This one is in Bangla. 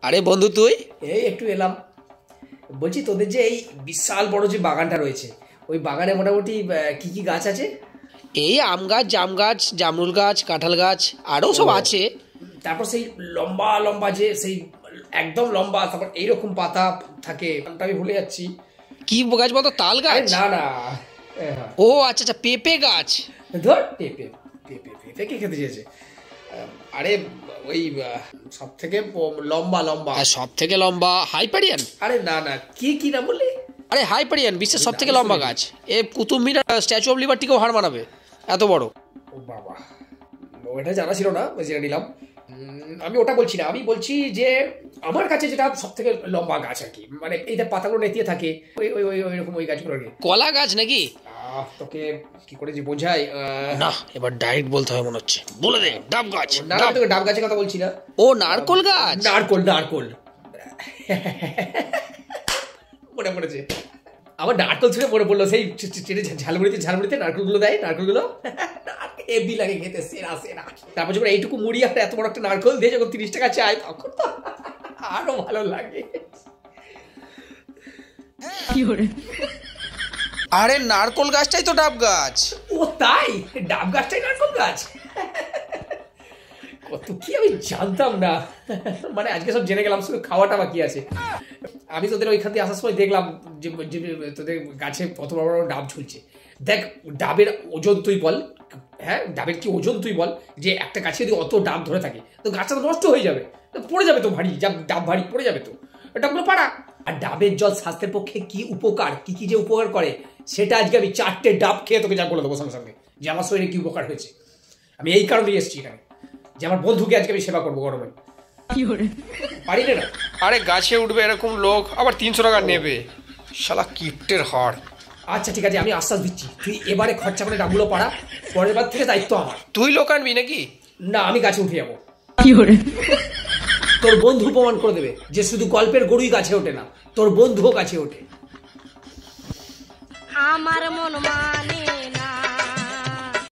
আরে বন্ধু তুই? এই একটু এলাম। বলছি তোদের যে এই বিশাল বড় যে বাগানটা রয়েছে, ওই বাগানে মোটামুটি কি কি গাছ আছে? এই আম গাছ, জাম গাছ, জামরুল গাছ, কাঁঠাল গাছ, আরও সব আছে। তারপর সেই লম্বা লম্বা যে সেই একদম লম্বা, তারপর এইরকম পাতা থাকে, আমি ভুলে যাচ্ছি কি গাছ বলতো? তাল গাছ? না না, ও আচ্ছা আচ্ছা, পেঁপে গাছ। ধর পেঁপে পেঁপে পেঁপে কে খেতে চেয়েছে? আরে ওই সব থেকে লম্বা লম্বা, সব থেকে লম্বা হাইপারিয়ান। আরে না না, কি কি না বললি? আরে হাইপারিয়ান বিশ্বের সব থেকে লম্বা গাছ। এ কুতুব মিনার, স্ট্যাচু অফ লিবার্টিকেও হার মানাবে, এত বড়। ও বাবা, ওটা জানা ছিল না, জেনে নিলাম। আমি ওটা বলছি না, আমি বলছি যে আমার কাছে যেটা সব থেকে লম্বা গাছ আর কি, মানে এইটা পাতাগুলো নেতিয়ে থাকে, ওই ওই ওই ওইরকম ওই গাছগুলো আর কি। কলা গাছ নাকি? তোকে কি করে যে বোঝাই? না, এবার ডাইরেক্ট বলতে হবে মনে হচ্ছে, বলে দে। ডাব গাছ। না, আমি তোকে ডাব গাছের কথা বলছি না। ও নারকোল গাছ। নারকোল নারকোল মনে পড়েছে আমার, নারকোল ছুঁড়ে মনে পড়লো সেই ঝালমুড়িতে ঝালমুড়িতে নারকোলগুলো দেয়, নারকোলগুলো হেভি লাগে খেতে, সেরা সেরা। তারপর যখন এইটুকু মুড়ি আর এত বড় একটা নারকোল দিয়ে যখন 30 টাকা চায়, তখন তো আরো ভালো লাগে। আরে নারকোল গাছটাই তো ডাব গাছ। ও তাই? ডাব গাছটাই নারকোল গাছ? কত কি আমি জানতাম না, মানে আজকে সব জেনে গেলাম, শুধু খাওয়াটা বাকি আছে। আমি তোদের ওইখান থেকে আসার সময় দেখলাম যে তোদের গাছে কত বড় বড় ডাব ঝুলছে। দেখ, ডাবের ওজন তুই বল, হ্যাঁ ডাবের কি ওজন তুই বল, যে একটা গাছে যদি অত ডাব ধরে থাকে তো গাছটা তো নষ্ট হয়ে যাবে, পড়ে যাবে তো ভারী, ডাব ভারী পড়ে যাবে তো, ডাবগুলো পাড়া। আর ডাবের জল স্বাস্থ্যের পক্ষে কি উপকার, কি কি যে উপকার করে, সেটা আজকে আমি 4টে ডাব খেয়ে তোকে যা বলে দেবো সঙ্গে সঙ্গে, যে আমার শরীরে কি উপকার হয়েছে। আমি এই কারণেই এসেছি এখানে, যে আমার বন্ধুকে আজকে আমি সেবা করবো গরমে। পারি না। আরে গাছে উঠবে এরকম লোক, আবার 300 টাকা নেবে, শালা কিপ্টের হাড়। আচ্ছা ঠিক আছে, আমি আশ্বাস দিচ্ছি, তুই এবারে খরচা করে ডাবগুলো পাড়া, পরের বার থেকে দায়িত্ব আমার। তুই লোক আনবি নাকি? না, আমি গাছে উঠে যাবো। তোর বন্ধু প্রমাণ করে দেবে যে শুধু গল্পের গরুই গাছে ওঠে না, তোর বন্ধুও গাছে ওঠে। আমার মন মানে না।